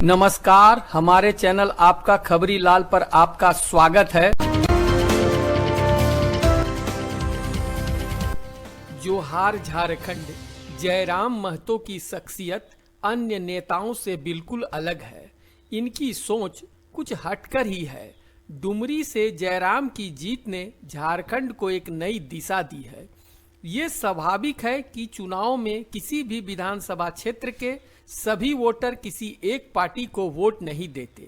नमस्कार, हमारे चैनल आपका खबरी लाल पर आपका स्वागत है। जोहार झारखंड। जयराम महतो की शख्सियत अन्य नेताओं से बिल्कुल अलग है। इनकी सोच कुछ हटकर ही है। डुमरी से जयराम की जीत ने झारखंड को एक नई दिशा दी है। ये स्वाभाविक है कि चुनाव में किसी भी विधानसभा क्षेत्र के सभी वोटर किसी एक पार्टी को वोट नहीं देते,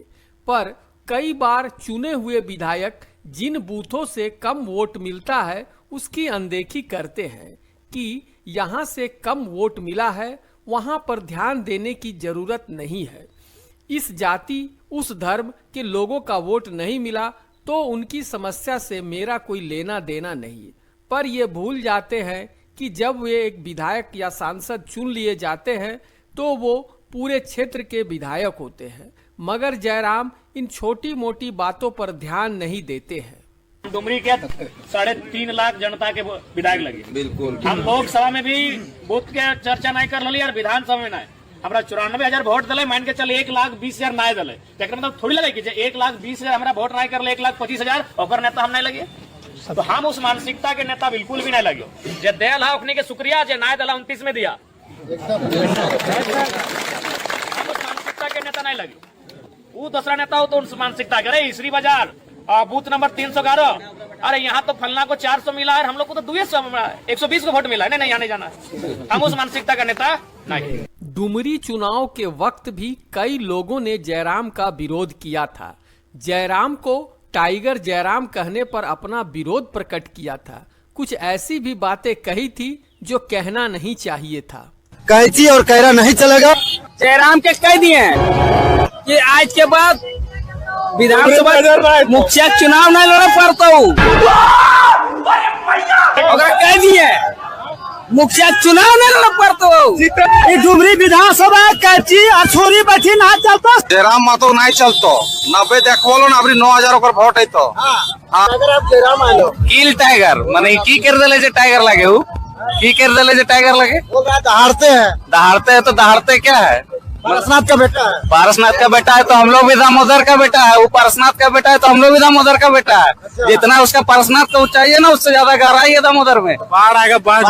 पर कई बार चुने हुए विधायक जिन बूथों से कम वोट मिलता है उसकी अनदेखी करते हैं कि यहां से कम वोट मिला है, वहां पर ध्यान देने की जरूरत नहीं है। इस जाति उस धर्म के लोगों का वोट नहीं मिला तो उनकी समस्या से मेरा कोई लेना देना नहीं। पर ये भूल जाते हैं कि जब वे एक विधायक या सांसद चुन लिए जाते हैं तो वो पूरे क्षेत्र के विधायक होते हैं। मगर जयराम इन छोटी मोटी बातों पर ध्यान नहीं देते हैं। डुमरी के 3.5 लाख जनता के विधायक लगे। बिल्कुल हम लोकसभा में भी बूथ के चर्चा नहीं कर रही और विधानसभा में नहीं। हमारा 94,000 वोट दल मान के चल 1,20,000 नहीं दल मतलब थोड़ी लगे कि 1,20,000 हमारा वोट नहीं कर ले 1,25,000 और नेता हम नहीं लगे। तो हम उस मानसिकता के नेता बिल्कुल भी नहीं लगे। जे दल है उखने के शुक्रिया, जे नाय दल 29 में दिया हम उस मानसिकता के नेता नहीं लगे। वो दूसरा नेता हो तो उस मानसिकता के इसरी बाजार बूथ नंबर 311, अरे यहाँ तो फलना को 400 मिला है, हम लोग को तो 120 को वोट मिला है। नहीं आने जाना, हम उस मानसिकता का नेता नहीं। डुमरी चुनाव के वक्त भी कई लोगों ने जयराम का विरोध किया था। जयराम को टाइगर जयराम कहने पर अपना विरोध प्रकट किया था। कुछ ऐसी भी बातें कही थी जो कहना नहीं चाहिए था। कैची और कहना नहीं चलेगा। जयराम के कह दिए हैं कि आज के बाद विधानसभा मुखिया चुनाव नहीं लड़ पड़ता हूँ। अगर कह दिए मुखिया चुनाव नहीं लड़ पड़ता हूँ। डुमरी विधानसभा कैची अछोरी बैठी ना चलता। जयराम महतो नहीं चलतो 90 देखो ना अभी 9,000 वोट है तो अगर आप जयराम आलो किल टाइगर माने की कर देले जे टाइगर लगे हूँ की कर देले जे टाइगर लगे दहाड़ते हैं तो दहाड़ते क्या है? पारसनाथ का बेटा है। पारसनाथ का बेटा है तो हम लोग भी दामोदर का बेटा है। वो पारसनाथ का बेटा है तो हम लोग भी दामोदर का बेटा है। जितना उसका पारसनाथ का ऊंचाई है ना उससे ज्यादा गहराई है दामोदर में। बाढ़ आएगा बाढ़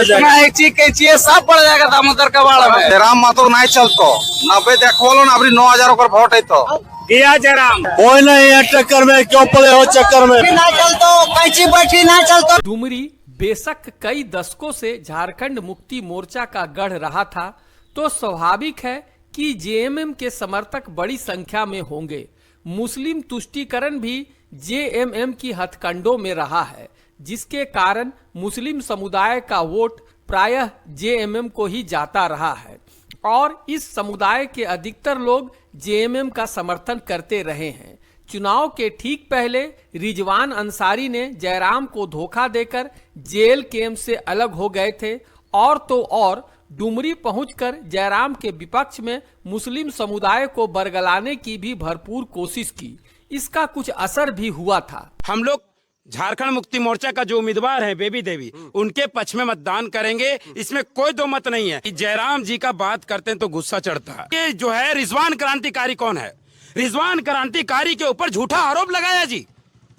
जाएगा एक चीज कैची सब पड़ जाएगा दामोदर का बाढ़ में। जयराम महतो नहीं चलतो 90 देखो ना अभी 9,000 वोट है तो दिया जयराम कोई नहीं है चक्कर में, क्यों पड़े हो चक्कर में। ना चलतो कैची बैठी ना चलतो। डुमरी बेशक कई दशकों से झारखंड मुक्ति मोर्चा का गढ़ रहा था, तो स्वाभाविक है कि जेएमएम के समर्थक बड़ी संख्या में होंगे। मुस्लिम तुष्टीकरण भी जेएमएम की हथकंडों में रहा है, जिसके कारण मुस्लिम समुदाय का वोट प्रायः जेएमएम को ही जाता रहा है और इस समुदाय के अधिकतर लोग जेएमएम का समर्थन करते रहे हैं। चुनाव के ठीक पहले रिजवान अंसारी ने जयराम को धोखा देकर जेल कैंप से अलग हो गए थे और तो और डुमरी पहुंचकर जयराम के विपक्ष में मुस्लिम समुदाय को बरगलाने की भी भरपूर कोशिश की। इसका कुछ असर भी हुआ था। हम लोग झारखंड मुक्ति मोर्चा का जो उम्मीदवार है बेबी देवी, उनके पक्ष में मतदान करेंगे। इसमें कोई दो मत नहीं है। जयराम जी का बात करते हैं तो गुस्सा चढ़ता है। ये जो है रिजवान क्रांतिकारी कौन है? रिजवान क्रांतिकारी के ऊपर झूठा आरोप लगाया जी,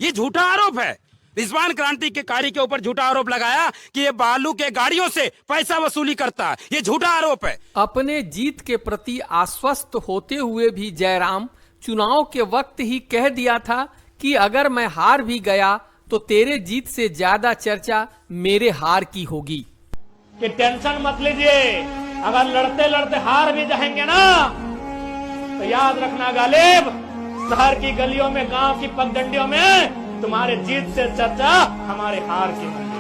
ये झूठा आरोप है। रिजवान क्रांतिकारी के ऊपर झूठा आरोप लगाया कि ये बालू के गाड़ियों से पैसा वसूली करता है, ये झूठा आरोप है। अपने जीत के प्रति आश्वस्त होते हुए भी जयराम चुनाव के वक्त ही कह दिया था कि अगर मैं हार भी गया तो तेरे जीत से ज्यादा चर्चा मेरे हार की होगी। कि टेंशन मत लीजिए, अगर लड़ते लड़ते हार भी जाएंगे ना तो याद रखना गालिब, शहर की गलियों में, गांव की पगडंडियों में तुम्हारे जीत से चर्चा हमारे हार की होगी।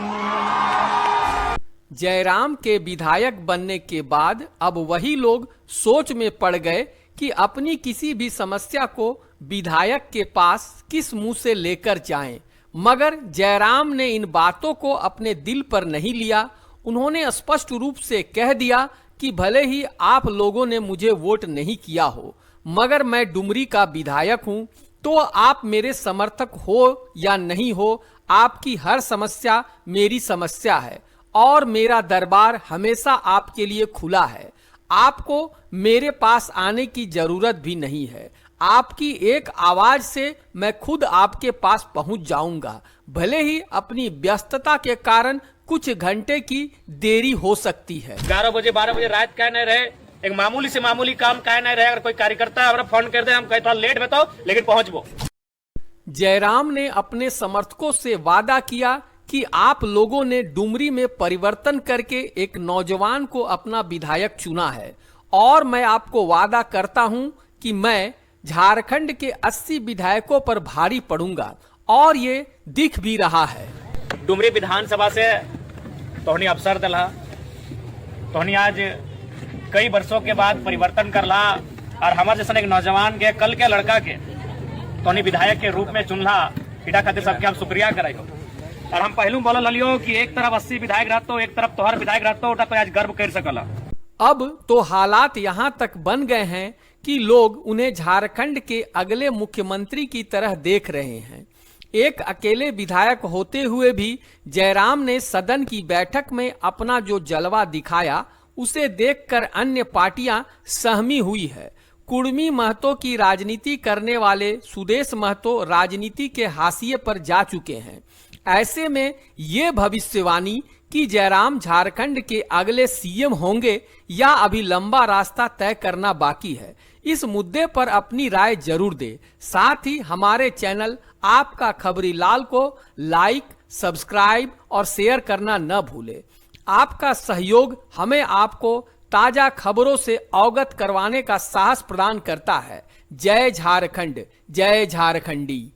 जयराम के विधायक बनने के बाद अब वही लोग सोच में पड़ गए कि अपनी किसी भी समस्या को विधायक के पास किस मुंह से लेकर जाएं। मगर जयराम ने इन बातों को अपने दिल पर नहीं लिया। उन्होंने स्पष्ट रूप से कह दिया कि भले ही आप लोगों ने मुझे वोट नहीं किया हो, मगर मैं डुमरी का विधायक हूं, तो आप मेरे समर्थक हो या नहीं हो, आपकी हर समस्या मेरी समस्या है और मेरा दरबार हमेशा आपके लिए खुला है। आपको मेरे पास आने की जरूरत भी नहीं है। आपकी एक आवाज से मैं खुद आपके पास पहुंच जाऊंगा, भले ही अपनी व्यस्तता के कारण कुछ घंटे की देरी हो सकती है। 11 बजे 12 बजे रात क्या नहीं रहे, एक मामूली से मामूली काम क्या नहीं रहे। अगर कोई कार्यकर्ता हमारा फोन कर दे, हम कहता लेट बताओ लेकिन पहुंचबो। जयराम ने अपने समर्थकों से वादा किया कि आप लोगों ने डुमरी में परिवर्तन करके एक नौजवान को अपना विधायक चुना है और मैं आपको वादा करता हूं कि मैं झारखंड के 80 विधायकों पर भारी पड़ूंगा और ये दिख भी रहा है। डुमरी विधानसभा से तोहनी अवसर दिला, तोहनी आज कई वर्षों के बाद परिवर्तन करला और हमारे जैसे एक नौजवान के कल के लड़का के तोहनी विधायक के रूप में चुनला। इटा खातिर सबके हम शुक्रिया कराइयो। और हम पहलू बोल लियो कि एक तरफ 80 विधायक रहते, एक तरफ तोहर विधायक रहते, उटा तो आज गर्व कर सकला। अब तो हालात यहाँ तक बन गए हैं कि लोग उन्हें झारखंड के अगले मुख्यमंत्री की तरह देख रहे हैं। एक अकेले विधायक होते हुए भी जयराम ने सदन की बैठक में अपना जो जलवा दिखाया उसे देखकर अन्य पार्टियां सहमी हुई है। कुर्मी महतो की राजनीति करने वाले सुदेश महतो राजनीति के हाशिए पर जा चुके हैं। ऐसे में ये भविष्यवाणी कि जयराम झारखंड के अगले सीएम होंगे या अभी लंबा रास्ता तय करना बाकी है, इस मुद्दे पर अपनी राय जरूर दे। साथ ही हमारे चैनल आपका खबरी लाल को लाइक, सब्सक्राइब और शेयर करना न भूले। आपका सहयोग हमें आपको ताजा खबरों से अवगत करवाने का साहस प्रदान करता है। जय झारखंड, जय झारखंडी।